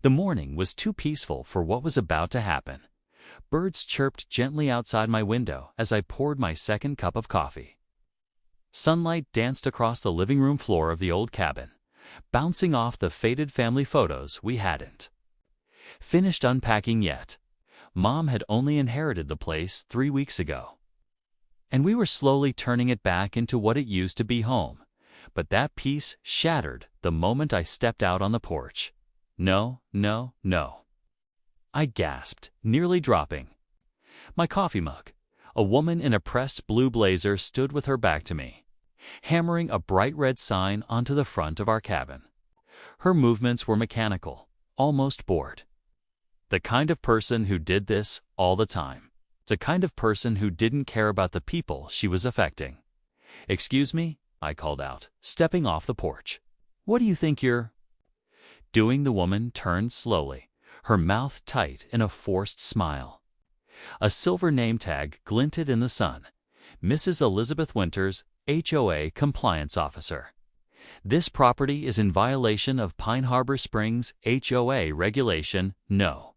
The morning was too peaceful for what was about to happen. Birds chirped gently outside my window as I poured my second cup of coffee. Sunlight danced across the living room floor of the old cabin, bouncing off the faded family photos we hadn't finished unpacking yet. Mom had only inherited the place 3 weeks ago, and we were slowly turning it back into what it used to be, home. But that peace shattered the moment I stepped out on the porch. No, no, no, I gasped, nearly dropping my coffee mug. A woman in a pressed blue blazer stood with her back to me, hammering a bright red sign onto the front of our cabin. Her movements were mechanical, almost bored. The kind of person who did this all the time. The kind of person who didn't care about the people she was affecting. "Excuse me," I called out, stepping off the porch. "What do you think you're doing?" The woman turned slowly, her mouth tight in a forced smile. A silver name tag glinted in the sun. Mrs. Elizabeth Winters, HOA Compliance Officer. "This property is in violation of Pine Harbor Springs HOA Regulation No.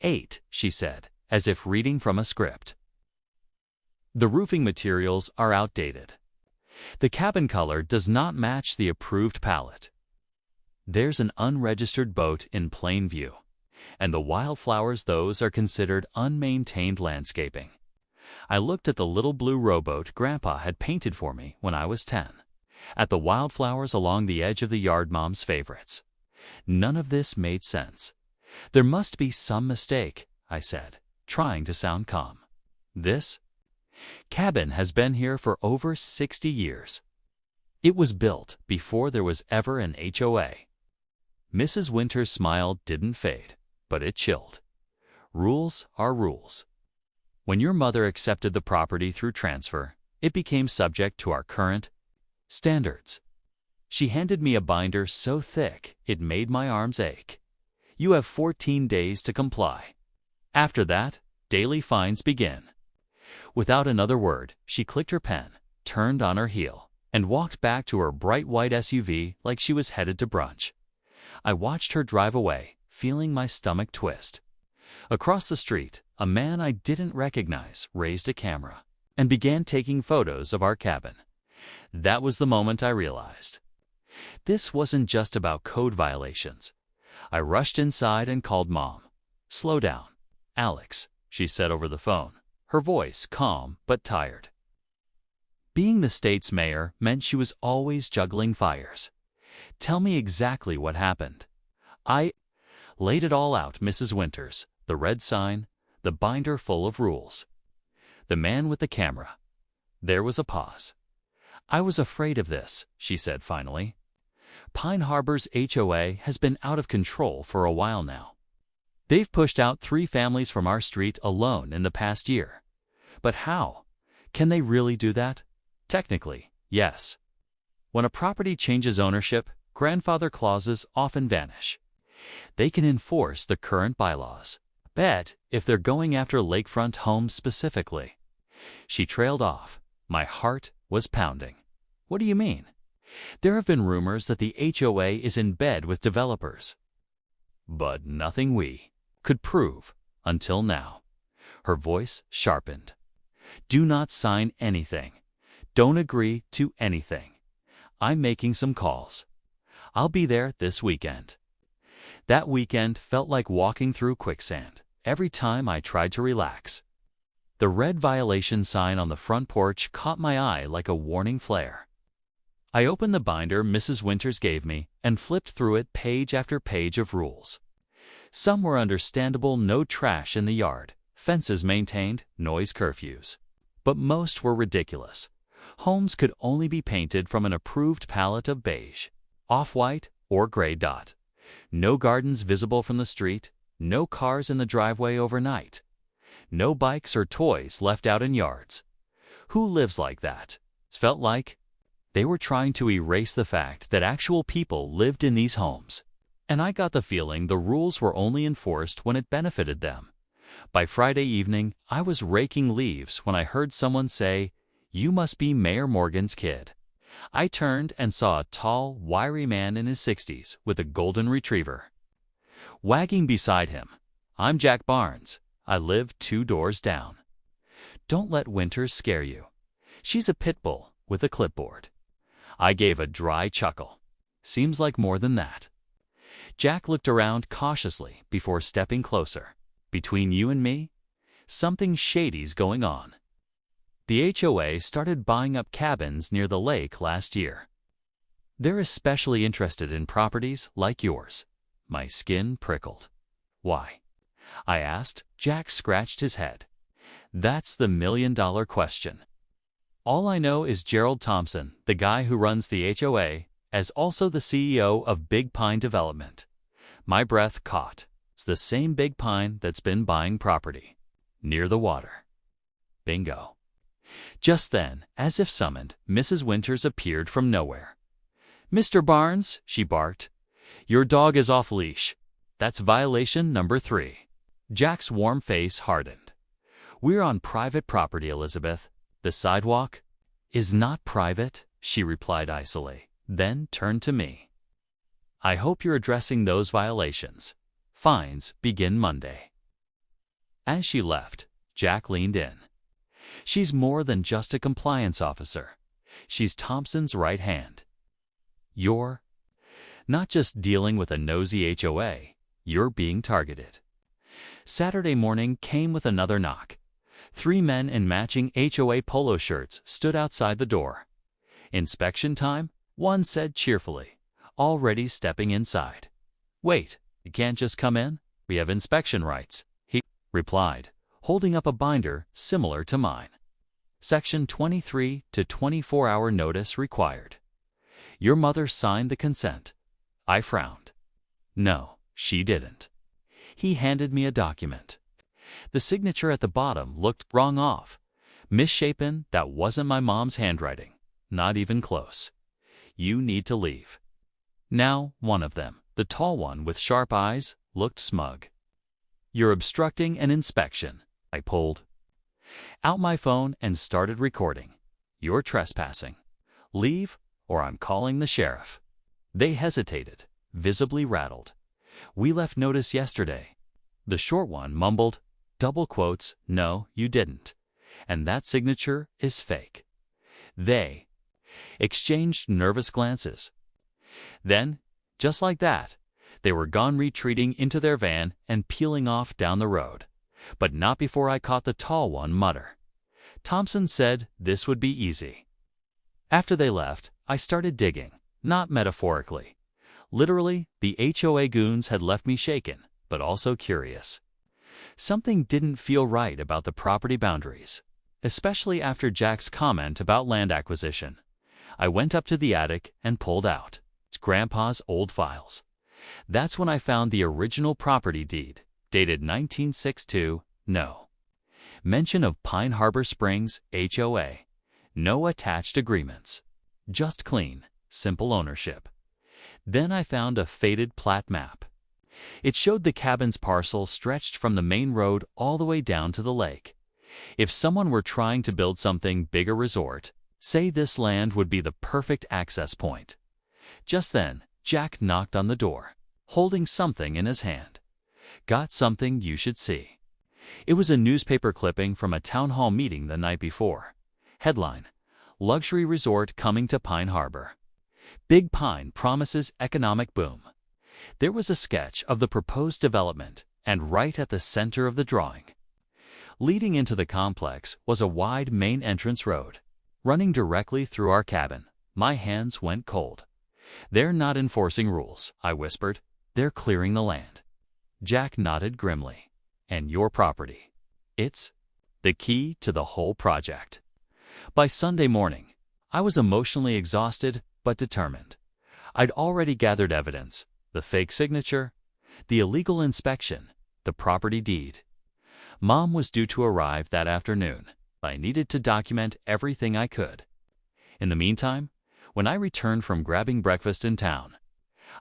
8, she said, as if reading from a script. "The roofing materials are outdated. The cabin color does not match the approved palette. There's an unregistered boat in plain view, and the wildflowers, those are considered unmaintained landscaping." I looked at the little blue rowboat Grandpa had painted for me when I was 10, at the wildflowers along the edge of the yard, Mom's favorites. None of this made sense. "There must be some mistake," I said, trying to sound calm. "This cabin has been here for over 60 years. It was built before there was ever an HOA." Mrs. Winter's smile didn't fade, but it chilled. "Rules are rules. When your mother accepted the property through transfer, it became subject to our current standards." She handed me a binder so thick it made my arms ache. "You have 14 days to comply. After that, daily fines begin." Without another word, she clicked her pen, turned on her heel, and walked back to her bright white SUV like she was headed to brunch. I watched her drive away, feeling my stomach twist. Across the street, a man I didn't recognize raised a camera and began taking photos of our cabin. That was the moment I realized this wasn't just about code violations. I rushed inside and called Mom. "Slow down, Alex," she said over the phone, her voice calm but tired. Being the state's mayor meant she was always juggling fires. "Tell me exactly what happened." I laid it all out, Mrs. Winters, the red sign, the binder full of rules, the man with the camera. There was a pause. "I was afraid of this," she said finally. "Pine Harbor's HOA has been out of control for a while now. They've pushed out 3 families from our street alone in the past year. But how? Can they really do that? Technically, yes. When a property changes ownership, grandfather clauses often vanish. They can enforce the current bylaws. Bet if they're going after lakefront homes specifically." She trailed off. My heart was pounding. "What do you mean?" "There have been rumors that the HOA is in bed with developers. But nothing we could prove until now." Her voice sharpened. "Do not sign anything. Don't agree to anything. I'm making some calls. I'll be there this weekend." That weekend felt like walking through quicksand every time I tried to relax. The red violation sign on the front porch caught my eye like a warning flare. I opened the binder Mrs. Winters gave me and flipped through it, page after page of rules. Some were understandable: no trash in the yard, fences maintained, noise curfews. But most were ridiculous. Homes could only be painted from an approved palette of beige, off-white, or gray dot. No gardens visible from the street, no cars in the driveway overnight, no bikes or toys left out in yards. Who lives like that? It felt like they were trying to erase the fact that actual people lived in these homes. And I got the feeling the rules were only enforced when it benefited them. By Friday evening, I was raking leaves when I heard someone say, "You must be Mayor Morgan's kid." I turned and saw a tall, wiry man in his 60s with a golden retriever. wagging beside him. I'm Jack Barnes. I live 2 doors down. Don't let Winters scare you. She's a pit bull with a clipboard. I gave a dry chuckle. Seems like more than that. Jack looked around cautiously before stepping closer. Between you and me, something shady's going on. The HOA started buying up cabins near the lake last year. They're especially interested in properties like yours. My skin prickled. Why? I asked. Jack scratched his head. That's the million-dollar question. All I know is Gerald Thompson, the guy who runs the HOA, is also the CEO of Big Pine Development. My breath caught. It's the same Big Pine that's been buying property. Near the water. Bingo. Just then, as if summoned, Mrs. Winters appeared from nowhere. Mr. Barnes, she barked, your dog is off leash. That's violation number 3. Jack's warm face hardened. We're on private property, Elizabeth. The sidewalk is not private, she replied icily, then turned to me. I hope you're addressing those violations. Fines begin Monday. As she left, Jack leaned in. She's more than just a compliance officer. She's Thompson's right hand. You're not just dealing with a nosy HOA, you're being targeted. Saturday morning came with another knock. 3 men in matching HOA polo shirts stood outside the door. Inspection time? One said cheerfully, already stepping inside. Wait, you can't just come in? We have inspection rights, he replied, holding up a binder similar to mine. Section 23 to 24-hour notice required. Your mother signed the consent. I frowned. No, she didn't. He handed me a document. The signature at the bottom looked wrong off. Misshapen, that wasn't my mom's handwriting. Not even close. You need to leave. Now, one of them, the tall one with sharp eyes, looked smug. You're obstructing an inspection. I pulled out my phone and started recording. You're trespassing. Leave, or I'm calling the sheriff. They hesitated, visibly rattled. We left notice yesterday. The short one mumbled, double quotes, no, you didn't. And that signature is fake. They exchanged nervous glances. Then, just like that, they were gone, retreating into their van and peeling off down the road. But not before I caught the tall one mutter. Thompson said this would be easy. After they left, I started digging, not metaphorically. Literally, the HOA goons had left me shaken, but also curious. Something didn't feel right about the property boundaries, especially after Jack's comment about land acquisition. I went up to the attic and pulled out Grandpa's old files. That's when I found the original property deed, dated 1962, no mention of Pine Harbor Springs HOA, no attached agreements, just clean, simple ownership. Then I found a faded plat map. It showed the cabin's parcel stretched from the main road all the way down to the lake. If someone were trying to build something big, a resort, say, this land would be the perfect access point. Just then, Jack knocked on the door, holding something in his hand. Got something you should see. It was a newspaper clipping from a town hall meeting the night before. Headline: Luxury Resort Coming to Pine Harbor. Big Pine Promises Economic Boom. There was a sketch of the proposed development, and right at the center of the drawing, leading into the complex, was a wide main entrance road, running directly through our cabin. My hands went cold. They're not enforcing rules, I whispered. They're clearing the land. Jack nodded grimly. And your property. It's the key to the whole project. By Sunday morning, I was emotionally exhausted but determined. I'd already gathered evidence: the fake signature, the illegal inspection, the property deed. Mom was due to arrive that afternoon. I needed to document everything I could. In the meantime, when I returned from grabbing breakfast in town,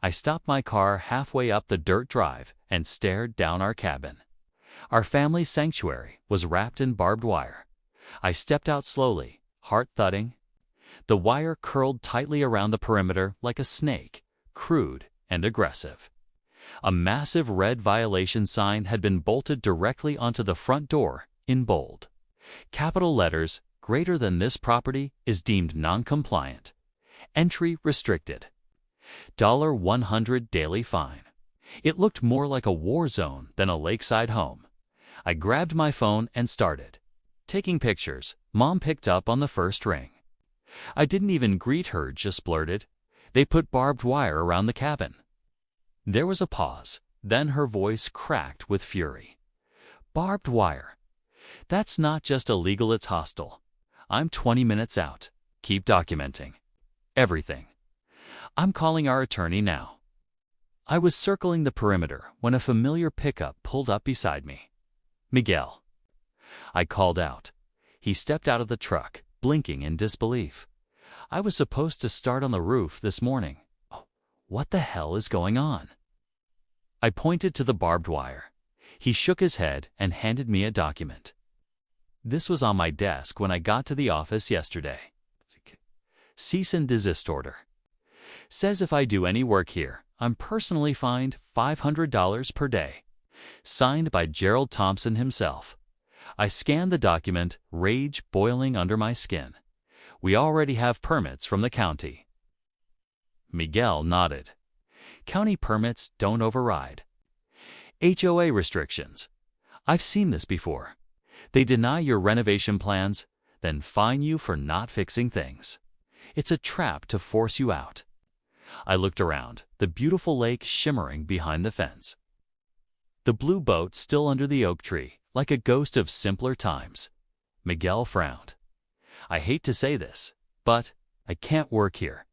I stopped my car halfway up the dirt drive and stared down our cabin. Our family sanctuary was wrapped in barbed wire. I stepped out slowly, heart thudding. The wire curled tightly around the perimeter like a snake, crude and aggressive. A massive red violation sign had been bolted directly onto the front door in bold. Capital letters, "Greater than this property is deemed non-compliant. Entry restricted. $100 daily fine." It looked more like a war zone than a lakeside home. I grabbed my phone and started taking pictures. Mom picked up on the first ring. I didn't even greet her, just blurted, "They put barbed wire around the cabin." There was a pause, then her voice cracked with fury. "Barbed wire? That's not just illegal, it's hostile. I'm 20 minutes out. Keep documenting everything. I'm calling our attorney now." I was circling the perimeter when a familiar pickup pulled up beside me. "Miguel." I called out. He stepped out of the truck, blinking in disbelief. "I was supposed to start on the roof this morning. Oh, what the hell is going on?" I pointed to the barbed wire. He shook his head and handed me a document. "This was on my desk when I got to the office yesterday. Cease and desist order. Says if I do any work here, I'm personally fined $500 per day. Signed by Gerald Thompson himself." I scanned the document, rage boiling under my skin. "We already have permits from the county." Miguel nodded. "County permits don't override HOA restrictions. I've seen this before. They deny your renovation plans, then fine you for not fixing things. It's a trap to force you out." I looked around, the beautiful lake shimmering behind the fence. The blue boat still under the oak tree, like a ghost of simpler times. Miguel frowned. "I hate to say this, but I can't work here.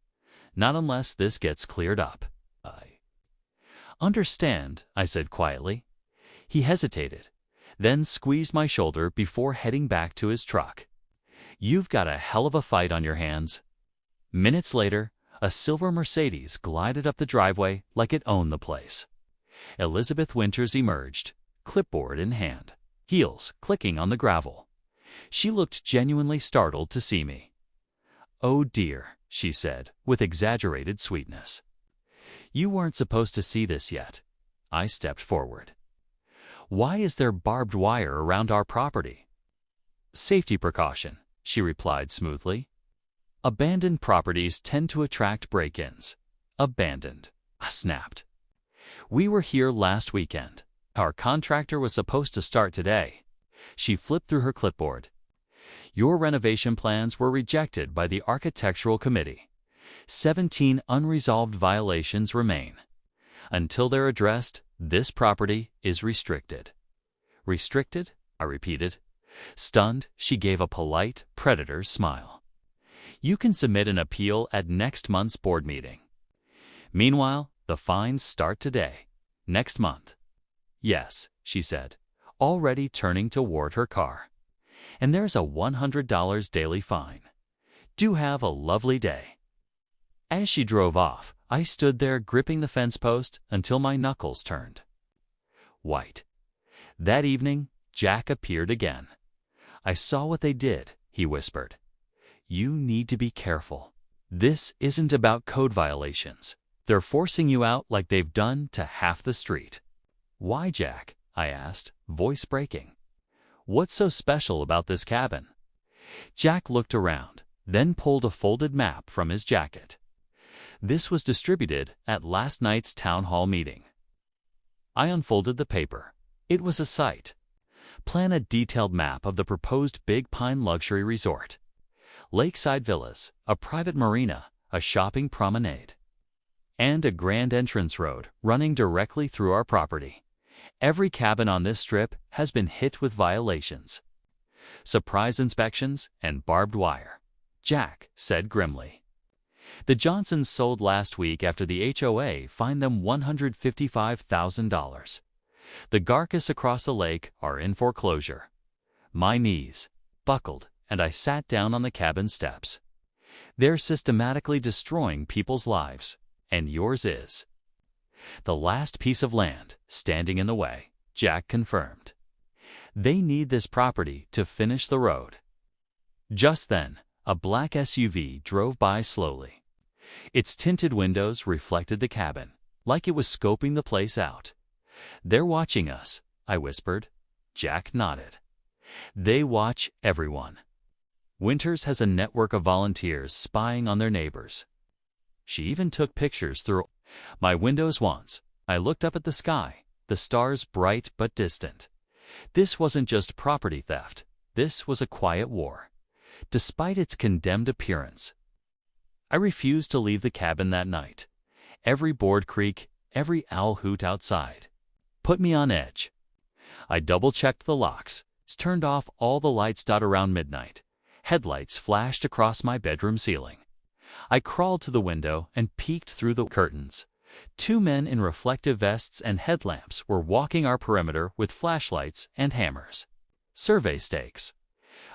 Not unless this gets cleared up." "I understand," I said quietly. He hesitated, then squeezed my shoulder before heading back to his truck. "You've got a hell of a fight on your hands." Minutes later, a silver Mercedes glided up the driveway like it owned the place. Elizabeth Winters emerged, clipboard in hand, heels clicking on the gravel. She looked genuinely startled to see me. "Oh dear," she said, with exaggerated sweetness. "You weren't supposed to see this yet." I stepped forward. "Why is there barbed wire around our property?" "Safety precaution," she replied smoothly. "Abandoned properties tend to attract break-ins." "Abandoned," I snapped. "We were here last weekend. Our contractor was supposed to start today." She flipped through her clipboard. "Your renovation plans were rejected by the Architectural Committee. 17 unresolved violations remain. Until they're addressed, this property is restricted." "Restricted?" I repeated. Stunned, she gave a polite, predator's smile. "You can submit an appeal at next month's board meeting. Meanwhile, the fines start today, next month." "Yes," she said, already turning toward her car. "And there's a $100 daily fine. Do have a lovely day." As she drove off, I stood there gripping the fence post until my knuckles turned white. That evening, Jack appeared again. "I saw what they did," he whispered. "You need to be careful. This isn't about code violations. They're forcing you out like they've done to half the street." "Why, Jack?" I asked, voice breaking. "What's so special about this cabin?" Jack looked around, then pulled a folded map from his jacket. "This was distributed at last night's town hall meeting." I unfolded the paper. It was a sight. Plan a detailed map of the proposed Big Pine Luxury Resort. Lakeside villas, a private marina, a shopping promenade, and a grand entrance road running directly through our property. Every cabin on this strip has been hit with violations. Surprise inspections and barbed wire," Jack said grimly. "The Johnsons sold last week after the HOA fined them $155,000. The Garcas across the lake are in foreclosure." My knees buckled, and I sat down on the cabin steps. "They're systematically destroying people's lives, and yours is the last piece of land standing in the way," Jack confirmed. "They need this property to finish the road." Just then, a black SUV drove by slowly. Its tinted windows reflected the cabin, like it was scoping the place out. "They're watching us," I whispered. Jack nodded. "They watch everyone. Winters has a network of volunteers spying on their neighbors." She even took pictures through my windows once. I looked up at the sky, the stars bright but distant. This wasn't just property theft. This was a quiet war. Despite its condemned appearance, I refused to leave the cabin that night. Every board creak, every owl hoot outside put me on edge. I double-checked the locks, turned off all the lights. Around midnight, headlights flashed across my bedroom ceiling. I crawled to the window and peeked through the curtains. 2 men in reflective vests and headlamps were walking our perimeter with flashlights and hammers. Survey stakes.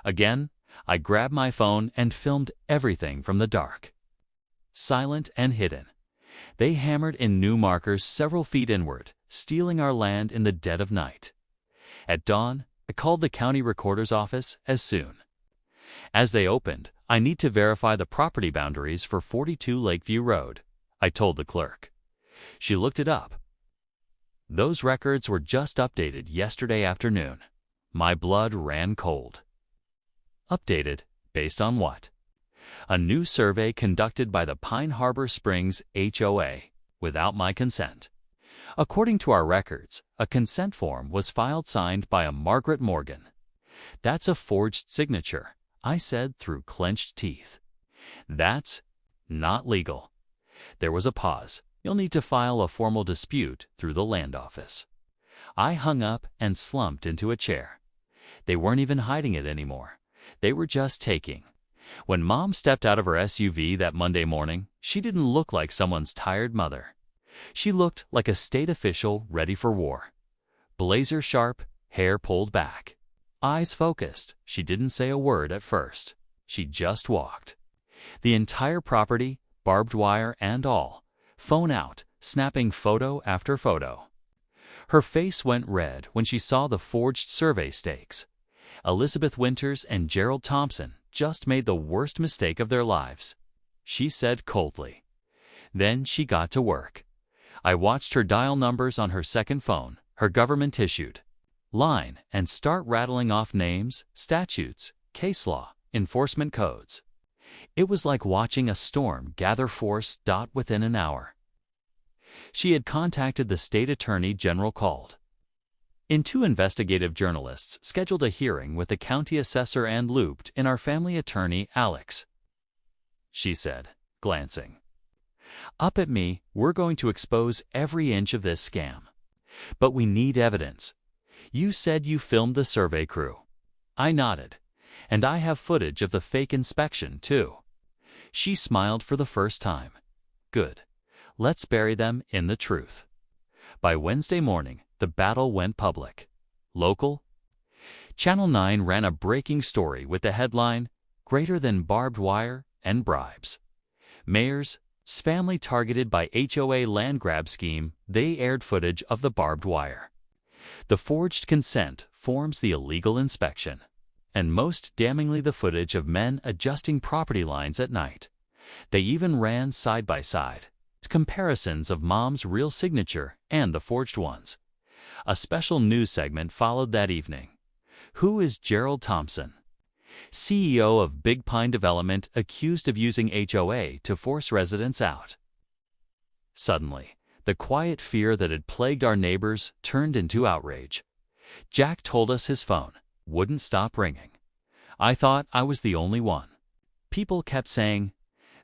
Again, I grabbed my phone and filmed everything from the dark. Silent and hidden, they hammered in new markers several feet inward, stealing our land in the dead of night. At dawn, I called the county recorder's office as soon as they opened. "I need to verify the property boundaries for 42 Lakeview Road," I told the clerk. She looked it up. Those records were just updated yesterday afternoon. My blood ran cold. Updated? Based on what? A new survey conducted by the Pine Harbor Springs HOA, without my consent. According to our records, a consent form was filed signed by a Margaret Morgan. "That's a forged signature," I said through clenched teeth. "That's not legal." There was a pause. "You'll need to file a formal dispute through the land office." I hung up and slumped into a chair. They weren't even hiding it anymore. They were just taking. When Mom stepped out of her SUV that Monday morning, she didn't look like someone's tired mother. She looked like a state official ready for war. Blazer sharp, hair pulled back, eyes focused. She didn't say a word at first. She just walked. The entire property, barbed wire and all, phone out, snapping photo after photo. Her face went red when she saw the forged survey stakes. Elizabeth Winters and Gerald Thompson just made the worst mistake of their lives, she said coldly. Then she got to work. I watched her dial numbers on her second phone, her government-issued line, and start rattling off names, statutes, case law, enforcement codes. It was like watching a storm gather force. Within an hour, she had contacted the state attorney general, called in 2 investigative journalists, scheduled a hearing with the county assessor, and looped in our family attorney, Alex. She said, glancing up at me, "We're going to expose every inch of this scam. But we need evidence. You said you filmed the survey crew." I nodded. "And I have footage of the fake inspection, too." She smiled for the first time. "Good. Let's bury them in the truth." By Wednesday morning, the battle went public. Local Channel 9 ran a breaking story with the headline, "Greater than barbed wire and bribes. Mayor's family targeted by HOA land grab scheme." They aired footage of the barbed wire. The forged consent forms, the illegal inspection, and most damningly the footage of men adjusting property lines at night. They even ran side-by-side comparisons of Mom's real signature and the forged ones. A special news segment followed that evening. Who is Gerald Thompson, CEO of Big Pine Development, accused of using HOA to force residents out? Suddenly, the quiet fear that had plagued our neighbors turned into outrage. Jack told us his phone wouldn't stop ringing. I thought I was the only one. People kept saying,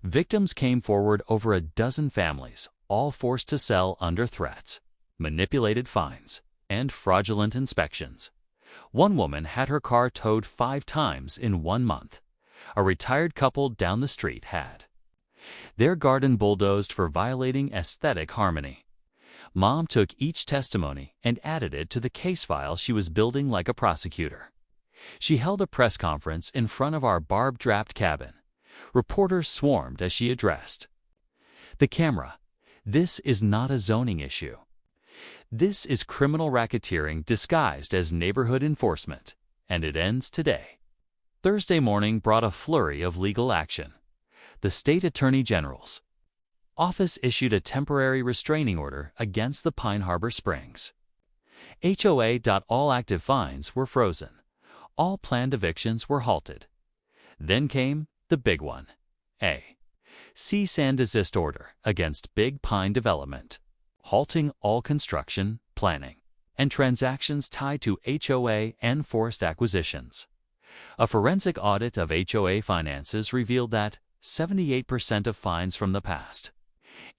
victims came forward, over a dozen families, all forced to sell under threats, manipulated fines, and fraudulent inspections. One woman had her car towed 5 times in 1 month. A retired couple down the street had their garden bulldozed for violating aesthetic harmony. Mom took each testimony and added it to the case file she was building like a prosecutor. She held a press conference in front of our barb-draped cabin. Reporters swarmed as she addressed the camera. "This is not a zoning issue. This is criminal racketeering disguised as neighborhood enforcement, and it ends today." Thursday morning brought a flurry of legal action. The state attorney general's office issued a temporary restraining order against the Pine Harbor Springs. HOA. All active fines were frozen. All planned evictions were halted. Then came the big one. A cease and desist order against Big Pine Development, halting all construction, planning, and transactions tied to HOA and forest acquisitions. A forensic audit of HOA finances revealed that 78% of fines from the past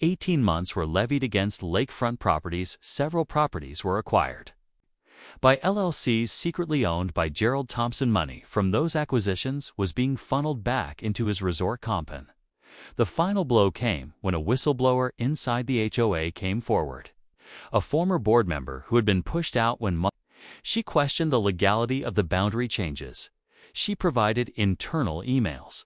18 months were levied against lakefront properties. Several properties were acquired by LLCs secretly owned by Gerald Thompson. Money from those acquisitions was being funneled back into his resort compound. The final blow came when a whistleblower inside the HOA came forward. A former board member who had been pushed out when she questioned the legality of the boundary changes. She provided internal emails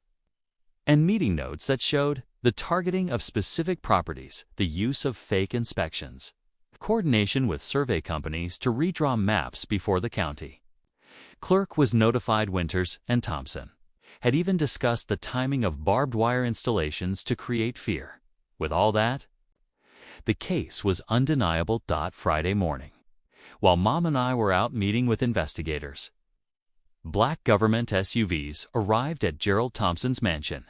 and meeting notes that showed the targeting of specific properties, the use of fake inspections, coordination with survey companies to redraw maps before the county clerk was notified. Winters and Thompson had even discussed the timing of barbed wire installations to create fear. With all that, the case was undeniable. Friday morning, while Mom and I were out meeting with investigators, black government SUVs arrived at Gerald Thompson's mansion.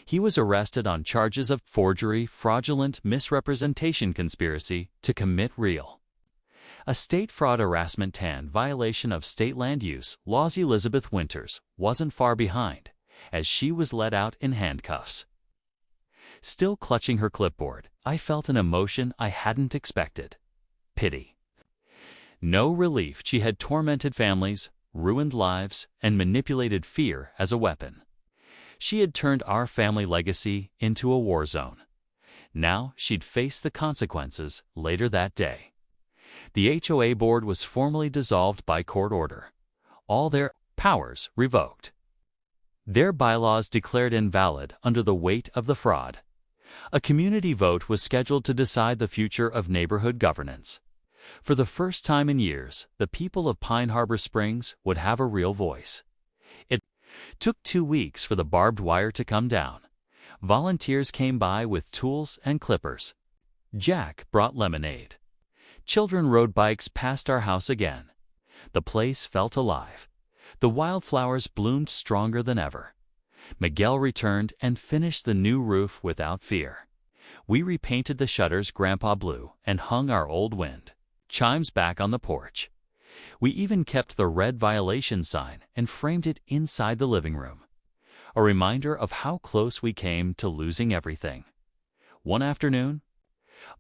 He was arrested on charges of forgery, fraudulent misrepresentation, conspiracy to commit real estate fraud, harassment, and violation of state land use laws. Elizabeth Winters wasn't far behind, as she was led out in handcuffs. Still clutching her clipboard, I felt an emotion I hadn't expected: pity. No relief. She had tormented families, ruined lives, and manipulated fear as a weapon. She had turned our family legacy into a war zone. Now she'd face the consequences later that day. The HOA board was formally dissolved by court order. All their powers revoked. Their bylaws declared invalid under the weight of the fraud. A community vote was scheduled to decide the future of neighborhood governance. For the first time in years, the people of Pine Harbor Springs would have a real voice. It took 2 weeks for the barbed wire to come down. Volunteers came by with tools and clippers. Jack brought lemonade. Children rode bikes past our house again. The place felt alive. The wildflowers bloomed stronger than ever. Miguel returned and finished the new roof without fear. We repainted the shutters Grandpa blue and hung our old wind chimes back on the porch. We even kept the red violation sign and framed it inside the living room, a reminder of how close we came to losing everything. One afternoon,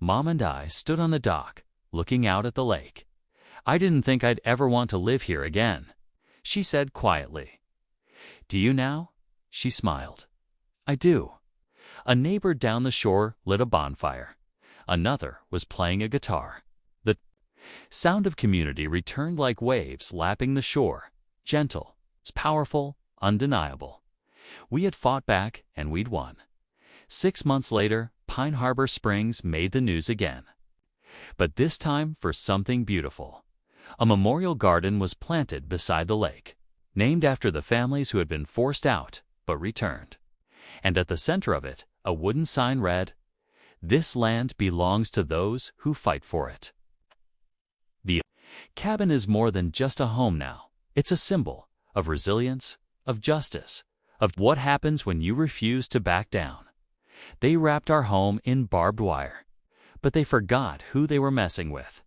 Mom and I stood on the dock, looking out at the lake. "I didn't think I'd ever want to live here again," she said quietly. "Do you now?" She smiled. "I do." A neighbor down the shore lit a bonfire. Another was playing a guitar. The sound of community returned like waves lapping the shore. Gentle, powerful, undeniable. We had fought back and we'd won. 6 months later, Pine Harbor Springs made the news again. But this time for something beautiful. A memorial garden was planted beside the lake, named after the families who had been forced out but returned. And at the center of it, a wooden sign read, "This land belongs to those who fight for it." The cabin is more than just a home now. It's a symbol of resilience, of justice, of what happens when you refuse to back down. They wrapped our home in barbed wire, but they forgot who they were messing with.